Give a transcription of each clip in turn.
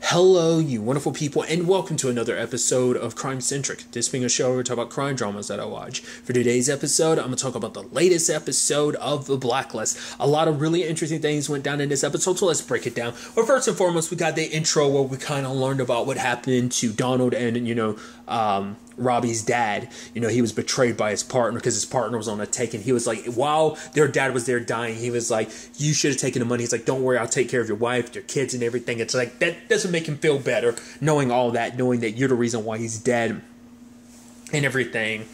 Hello, you wonderful people, and welcome to another episode of Crime Centric. This being a show where we talk about crime dramas that I watch. For today's episode, I'm going to talk about the latest episode of The Blacklist. A lot of really interesting things went down in this episode, so let's break it down. Well, first and foremost, we got the intro where we kind of learned about what happened to Donald and, Robbie's dad. He was betrayed by his partner because his partner was on a take, and he was like, while their dad was there dying, he was like, you should have taken the money. He's like, don't worry, I'll take care of your wife, your kids, and everything. It's like, that doesn't make him feel better, knowing all that, knowing that you're the reason why he's dead and everything.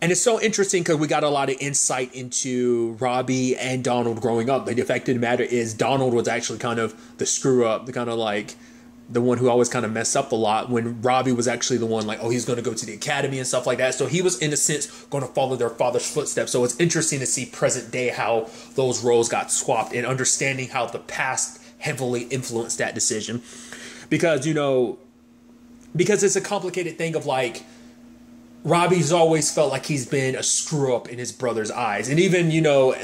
And it's so interesting because we got a lot of insight into Robbie and Donald growing up. But the fact of the matter is, Donald was actually kind of the screw up, the kind of like the one who always kind of messed up a lot, when Robbie was actually the one like, oh, he's going to go to the academy and stuff like that. So he was, in a sense, going to follow their father's footsteps. So it's interesting to see present day how those roles got swapped and understanding how the past heavily influenced that decision. Because it's a complicated thing of like, Robbie's always felt like he's been a screw up in his brother's eyes. And even,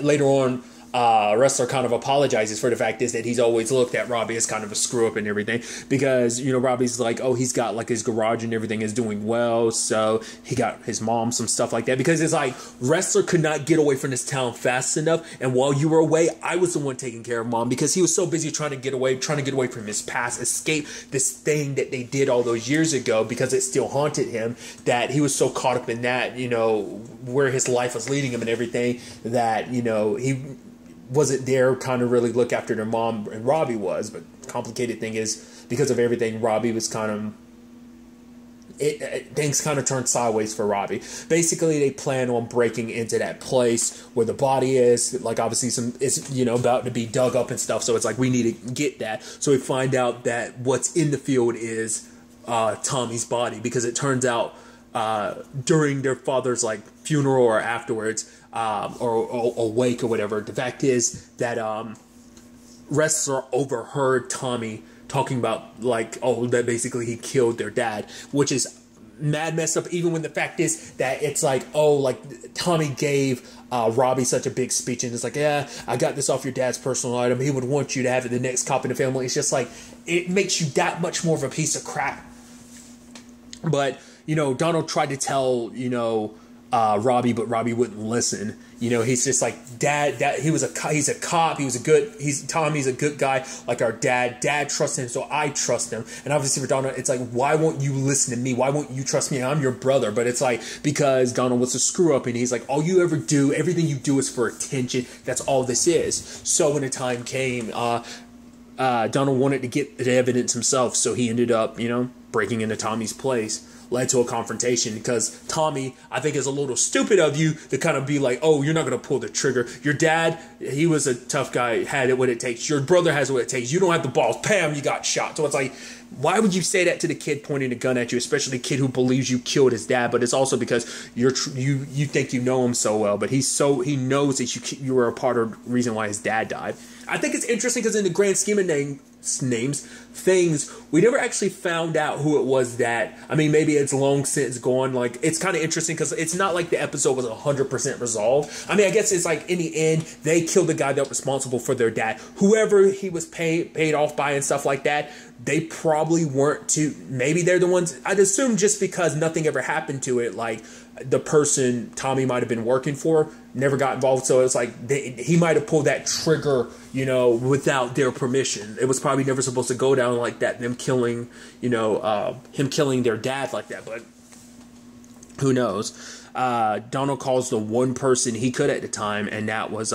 later on, Wrestler kind of apologizes for the fact is that he's always looked at Robbie as kind of a screw up and everything, because Robbie's like, oh, he's got like his garage and everything is doing well, so he got his mom some stuff like that, because it's like Wrestler could not get away from this town fast enough, and while you were away, I was the one taking care of Mom, because he was so busy trying to get away from his past, escape this thing that they did all those years ago, because it still haunted him, that he was so caught up in that, where his life was leading him and everything, that he wasn't there kind of really look after their mom, and Robbie was. But the complicated thing is, because of everything, Robbie was kind of, things kind of turned sideways for Robbie. Basically, they plan on breaking into that place where the body is, like obviously it's about to be dug up and stuff, so it's like we need to get that. So we find out that what's in the field is Tommy's body, because it turns out during their father's like funeral or afterwards, or wake or whatever, the fact is that Wrestler overheard Tommy talking about like, oh, that basically he killed their dad, which is mad messed up, even when the fact is that it's like, oh, like Tommy gave Robbie such a big speech, and it's like, yeah, I got this off your dad's personal item, he would want you to have it, the next cop in the family. It's just like, it makes you that much more of a piece of crap. But Donald tried to tell Robbie, but Robbie wouldn't listen. He's just like, Dad, he's a cop, Tommy's a good guy, like our dad. Dad trusts him, so I trust him. And obviously for Donald, it's like, why won't you listen to me? Why won't you trust me? I'm your brother. But it's like, because Donald was a screw up, and he's like, all you ever do, everything you do is for attention. That's all this is. So when the time came, Donald wanted to get the evidence himself, so he ended up, breaking into Tommy's place. Led to a confrontation, because Tommy, I think, is a little stupid of you to kind of be like, oh, you're not going to pull the trigger. Your dad, he was a tough guy, had it what it takes. Your brother has what it takes. You don't have the balls. Bam, you got shot. So it's like, why would you say that to the kid pointing a gun at you, especially the kid who believes you killed his dad? But it's also because you think you know him so well, but he knows that you were a part of the reason why his dad died. I think it's interesting because in the grand scheme of things, we never actually found out who it was that, I mean, maybe it's long since gone. Like, it's kind of interesting because it's not like the episode was 100% resolved. I mean, I guess it's like, in the end, they killed the guy that was responsible for their dad. Whoever he was paid off by and stuff like that, they probably weren't maybe they're the ones, I'd assume, just because nothing ever happened to it, like, the person Tommy might have been working for never got involved, so it's like he might have pulled that trigger, without their permission. It was probably never supposed to go down like that, them killing, him killing their dad like that, but who knows. Donald calls the one person he could at the time, and that was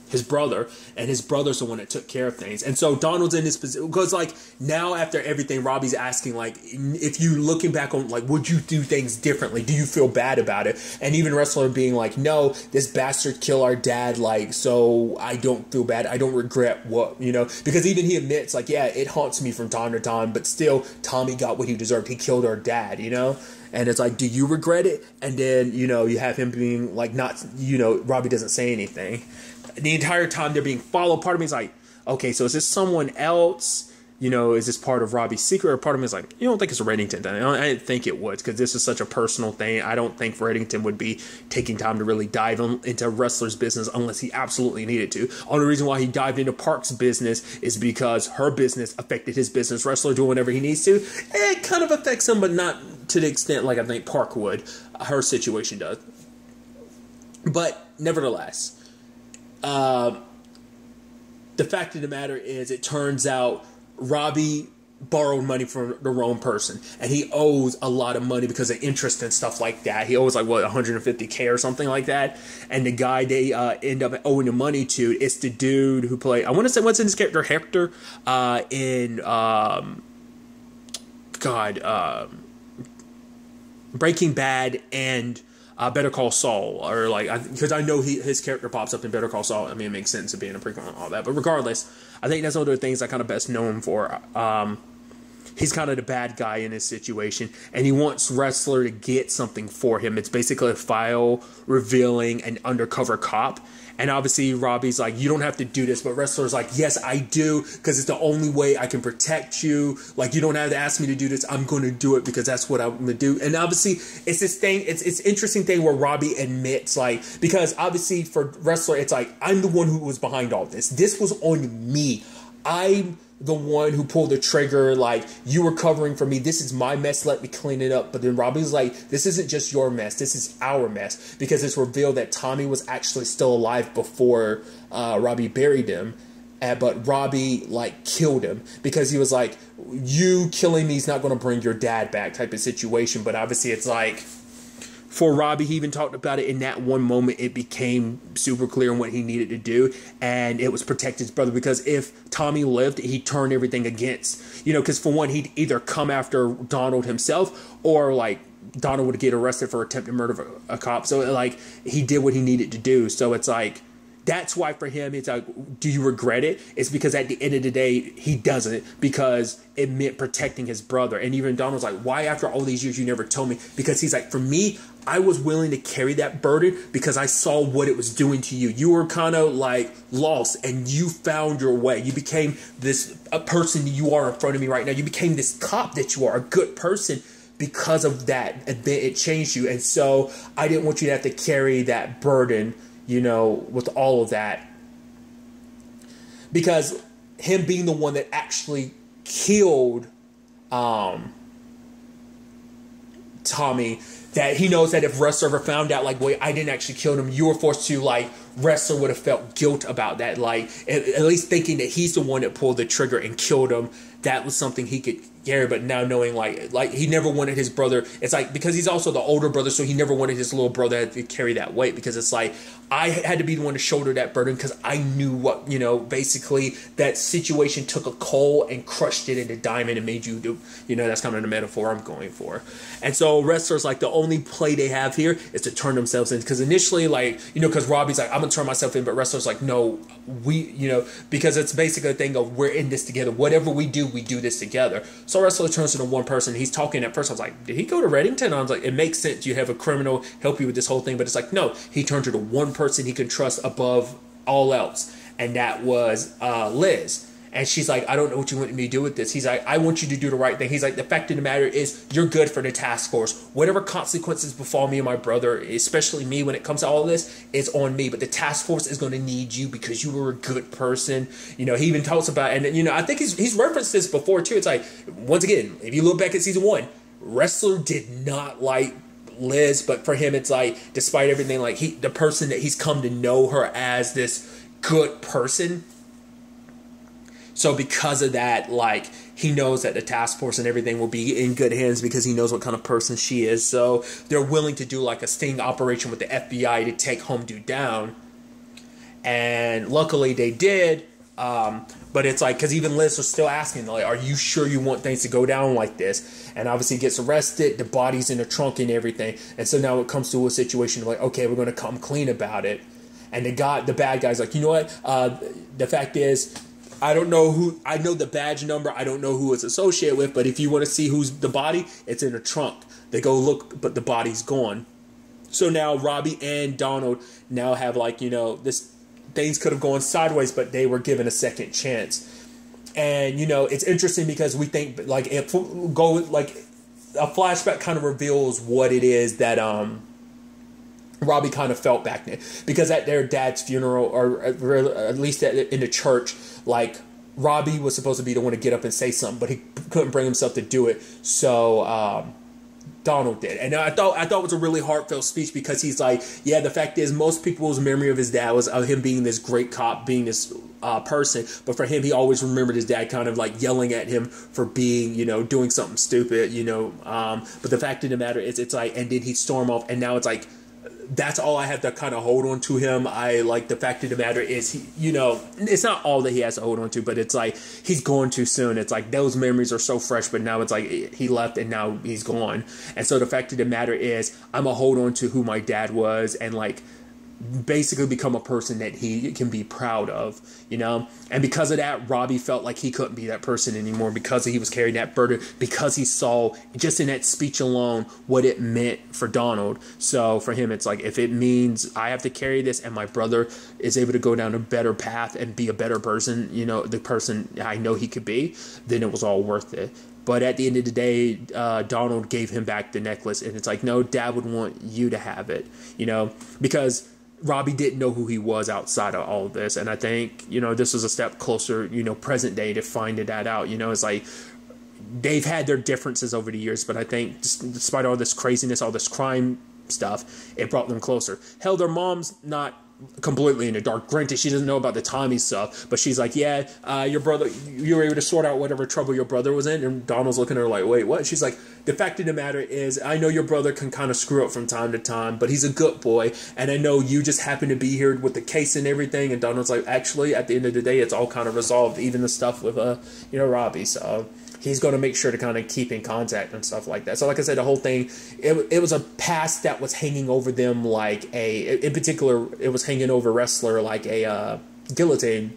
his brother, and his brother's the one that took care of things. And so Donald's in this position, because like now after everything, Robbie's asking like, if you looking back on, like, would you do things differently? Do you feel bad about it? And even Wrestler being like, no, this bastard killed our dad, like, so I don't feel bad. I don't regret what, because even he admits like, yeah, it haunts me from time to time, but still Tommy got what he deserved. He killed our dad, And it's like, do you regret it? And then, you have him being like, not, Robbie doesn't say anything. The entire time they're being followed, part of me is like, okay, so is this someone else? is this part of Robbie's secret? Or part of me is like, you don't think it's a Reddington thing? I didn't think it would, because this is such a personal thing. I don't think Reddington would be taking time to really dive into a wrestler's business unless he absolutely needed to. Only reason why he dived into Park's business is because her business affected his business. Wrestler doing whatever he needs to, it kind of affects him, but not to the extent like I think Park would. Her situation does. But nevertheless, the fact of the matter is, it turns out Robbie borrowed money from the wrong person, and he owes a lot of money because of interest and stuff like that. He owes like what, $150K or something like that. And the guy they end up owing the money to is the dude who played, I want to say, what's in his character, Hector, in Breaking Bad and Better Call Saul, or like, because I know his character pops up in Better Call Saul. I mean, it makes sense to being a prequel and all that. But regardless, I think that's one of the things I kind of best know him for. He's kind of the bad guy in this situation, and he wants Wrestler to get something for him. It's basically a file revealing an undercover cop. And obviously, Robbie's like, you don't have to do this. But Wrestler's like, yes, I do, because it's the only way I can protect you. Like, you don't have to ask me to do this. I'm going to do it because that's what I'm going to do. And obviously, it's this thing. It's interesting thing where Robbie admits, like, because obviously for Wrestler, it's like, I'm the one who was behind all this. This was on me. I'm the one who pulled the trigger. Like, you were covering for me. This is my mess. Let me clean it up. But then Robbie's like, this isn't just your mess. This is our mess. Because it's revealed that Tommy was actually still alive before Robbie buried him. But Robbie, like, killed him. Because he was like, you killing me is not going to bring your dad back type of situation. But obviously it's like, for Robbie, he even talked about it in that one moment. It became super clear on what he needed to do, and it was protect his brother. Because if Tommy lived, he turned everything against, because for one, he'd either come after Donald himself, or like Donald would get arrested for attempted murder of a cop. So like, he did what he needed to do. So it's like, that's why for him, it's like, do you regret it? It's because at the end of the day, he doesn't, because it meant protecting his brother. And even Donald's like, why after all these years you never told me? Because he's like, for me, I was willing to carry that burden because I saw what it was doing to you. You were kind of like lost, and you found your way. You became a person you are in front of me right now. You became this cop that you are, a good person. Because of that, it changed you. And so I didn't want you to have to carry that burden, with all of that. Because him being the one that actually killed Tommy, that he knows that if Wrestler ever found out, like, wait, I didn't actually kill him, you were forced to, like, Wrestler would have felt guilt about that. Like, at least thinking that he's the one that pulled the trigger and killed him, that was something he could carry. But now knowing, like he never wanted his brother, it's like, because he's also the older brother, so he never wanted his little brother to carry that weight, because it's like, I had to be the one to shoulder that burden, because I knew what, basically that situation took a coal and crushed it into diamond and made you do, that's kind of the metaphor I'm going for. And so Wrestler's like, the only play they have here is to turn themselves in, because initially, like, because Robbie's like, I'm gonna turn myself in, but Wrestler's like, no, because it's basically a thing of, we're in this together. Whatever we do this together. So Wrestler turns into one person. He's talking at first. I was like, did he go to Reddington? I was like, it makes sense. You have a criminal help you with this whole thing. But it's like, no, he turned to the one person he can trust above all else. And that was Liz. And she's like, I don't know what you want me to do with this. He's like, I want you to do the right thing. He's like, the fact of the matter is, you're good for the task force. Whatever consequences befall me and my brother, especially me when it comes to all of this, is on me. But the task force is going to need you because you were a good person. He even talks about, and I think he's referenced this before too. It's like, once again, if you look back at season 1, Wrestler did not like Liz, but for him, it's like, despite everything, like the person that he's come to know her as, this good person. So because of that, like, he knows that the task force and everything will be in good hands because he knows what kind of person she is. So they're willing to do like a sting operation with the FBI to take Home Dude down. And luckily they did. But it's like, because even Liz was still asking, like, are you sure you want things to go down like this? And obviously he gets arrested. The body's in the trunk and everything. And so now it comes to a situation of like, okay, we're going to come clean about it. And the bad guy's like, you know what? The fact is, I don't know who, I know the badge number, I don't know who it's associated with, but if you want to see who's the body, it's in the trunk. They go look, but the body's gone. So now Robbie and Donald now have, like, this, things could have gone sideways, but they were given a second chance. And, you know, it's interesting because we think, like, if go, like, a flashback kind of reveals what it is that, Robbie kind of felt back then. Because at their dad's funeral, or at least in the church, like, Robbie was supposed to be the one to get up and say something, but he couldn't bring himself to do it. So, Donald did. And I thought it was a really heartfelt speech, because he's like, yeah, the fact is most people's memory of his dad was of him being this great cop, being this person. But for him, he always remembered his dad kind of like yelling at him for being, you know, doing something stupid, you know. But the fact of the matter is, it's like, and then he'd storm off, and now it's like, that's all I have to kind of hold on to him. I like the fact of the matter is, he, you know, it's not all that he has to hold on to, but it's like he's gone too soon. It's like those memories are so fresh, but now it's like he left and now he's gone. And so the fact of the matter is, I'm going to hold on to who my dad was and like basically become a person that he can be proud of, you know? And because of that, Robbie felt like he couldn't be that person anymore, because he was carrying that burden, because he saw just in that speech alone what it meant for Donald. So for him, it's like, if it means I have to carry this and my brother is able to go down a better path and be a better person, you know, the person I know he could be, then it was all worth it. But at the end of the day, Donald gave him back the necklace, and it's like, no, Dad would want you to have it, you know, because Robbie didn't know who he was outside of all of this. And I think, you know, this was a step closer, you know, present day to finding that out. You know, it's like they've had their differences over the years, but I think despite all this craziness, all this crime stuff, it brought them closer. Hell, their mom's not completely in the dark. Granted, she doesn't know about the Tommy stuff, but she's like, yeah, your brother, you were able to sort out whatever trouble your brother was in. And Donald's looking at her like, wait, what? She's like, the fact of the matter is, I know your brother can kind of screw up from time to time, but he's a good boy, and I know you just happen to be here with the case and everything. And Donald's like, actually, at the end of the day, it's all kind of resolved, even the stuff with you know, Robbie. So he's going to make sure to kind of keep in contact and stuff like that. So like I said, the whole thing, it was a past that was hanging over them like in particular, it was hanging over Wrestler like a guillotine.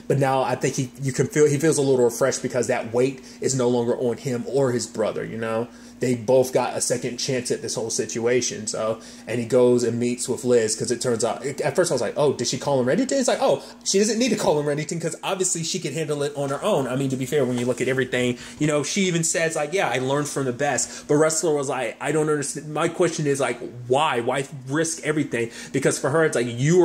But now I think he feels a little refreshed, because that weight is no longer on him or his brother, you know. They both got a second chance at this whole situation. So, and he goes and meets with Liz, because it turns out, at first I was like, oh, did she call him Reddington? It's like, oh, she doesn't need to call him Reddington, because obviously she can handle it on her own. I mean, to be fair, when you look at everything, you know, she even says like, yeah, I learned from the best. But Wrestler was like, I don't understand. My question is like, why risk everything? Because for her, it's like, you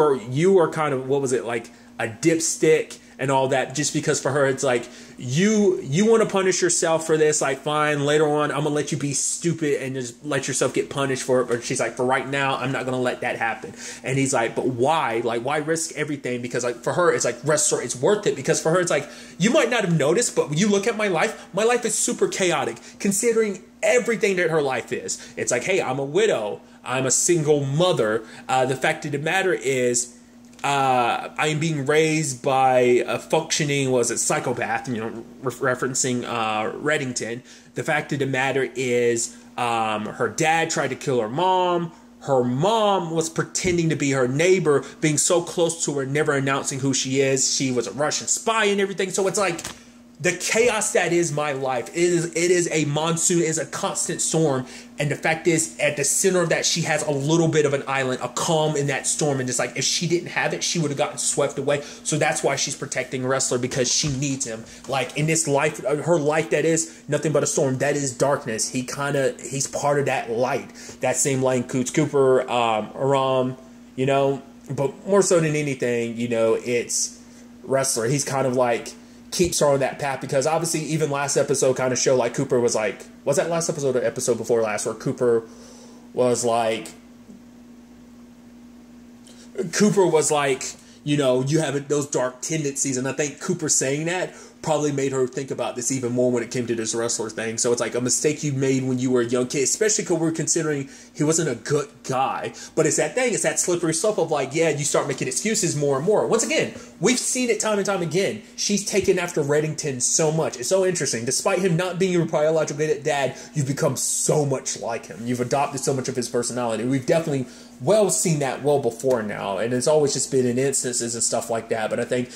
are kind of, what was it, like a dipstick and all that, just because for her it's like, you want to punish yourself for this, like, fine, later on I'm gonna let you be stupid and just let yourself get punished for it. But she's like, for right now, I'm not gonna let that happen. And he's like, but why? Like, why risk everything? Because like for her, it's like, Wrestler, it's worth it. Because for her, it's like, you might not have noticed, but when you look at my life is super chaotic considering everything that her life is. It's like, hey, I'm a widow, I'm a single mother. The fact of the matter is, I'm being raised by a functioning, psychopath, you know, referencing Reddington. The fact of the matter is, her dad tried to kill her mom. Her mom was pretending to be her neighbor, being so close to her, never announcing who she is. She was a Russian spy and everything. So it's like, the chaos that is my life, it is a monsoon, it is a constant storm. And the fact is, at the center of that, she has a little bit of an island, a calm in that storm. And it's like, if she didn't have it, she would have gotten swept away. So that's why she's protecting Wrestler, because she needs him. Like, in this life, her life that is nothing but a storm, that is darkness. He's part of that light. That same light includes Cooper, Aram, you know. But more so than anything, you know, it's Wrestler. He's kind of like, keeps her on that path, because obviously even last episode kind of showed like Cooper was like, was that last episode or episode before last, where Cooper was like, you know, you have those dark tendencies. And I think Cooper saying that probably made her think about this even more when it came to this Wrestler thing. So it's like a mistake you made when you were a young kid, especially because we're considering he wasn't a good guy. But it's that thing, it's that slippery slope of like, yeah, you start making excuses more and more. Once again, we've seen it time and time again. She's taken after Reddington so much. It's so interesting. Despite him not being your biological dad, you've become so much like him. You've adopted so much of his personality. We've definitely seen that well before now, and it's always just been in instances and stuff like that. But I think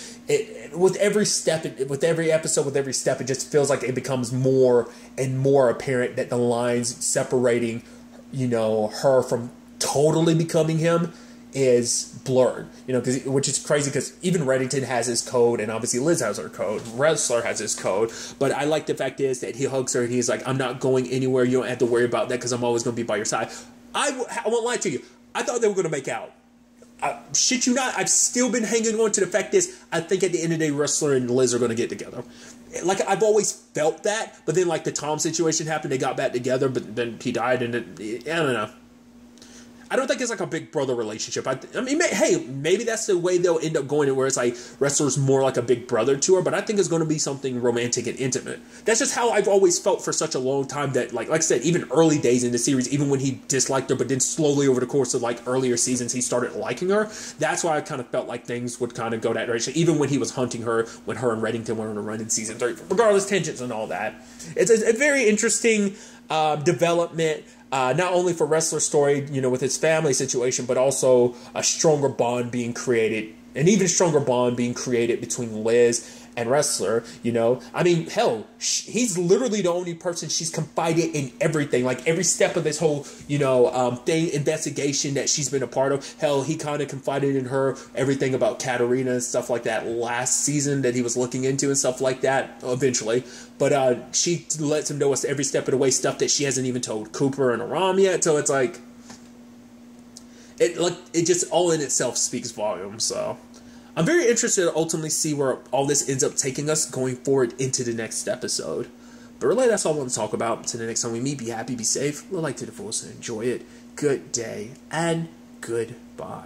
with every step, with every episode, with every step, it just feels like it becomes more and more apparent that the lines separating, you know, her from totally becoming him is blurred, you know, which is crazy because even Reddington has his code, and obviously Liz has her code, Wrestler has his code, but I like the fact is that he hugs her and he's like, I'm not going anywhere, you don't have to worry about that because I'm always going to be by your side. I won't lie to you, I thought they were going to make out. Shit you not, I've still been hanging on to the fact is, I think at the end of the day, Wrestler and Liz are going to get together. Like, I've always felt that, but then, like, the Tom situation happened, they got back together, but then he died, and I don't know. I don't think it's like a big brother relationship. I mean, hey, maybe that's the way they'll end up going, where it's like Wrestler's more like a big brother to her, but I think it's going to be something romantic and intimate. That's just how I've always felt for such a long time that, like I said, even early days in the series, even when he disliked her, but then slowly over the course of like earlier seasons, he started liking her. That's why I kind of felt like things would kind of go that direction, even when he was hunting her, when her and Reddington went on a run in season 3. Regardless, tangents and all that. It's a very interesting development. Not only for Wrestler's story, you know, with his family situation, but also a stronger bond being created, an even stronger bond being created between Liz and Wrestler, you know. I mean, hell, he's literally the only person she's confided in everything, like every step of this whole, you know, investigation that she's been a part of. Hell, he kind of confided in her everything about Katarina and stuff like that last season that he was looking into and stuff like that, eventually. But she lets him know us every step of the way, stuff that she hasn't even told Cooper and Aram yet. So it's like, it just all in itself speaks volumes. So I'm very interested to ultimately see where all this ends up taking us going forward into the next episode. But really, that's all I want to talk about. Until the next time we meet, be happy, be safe, live life to the fullest, and enjoy it. Good day, and goodbye.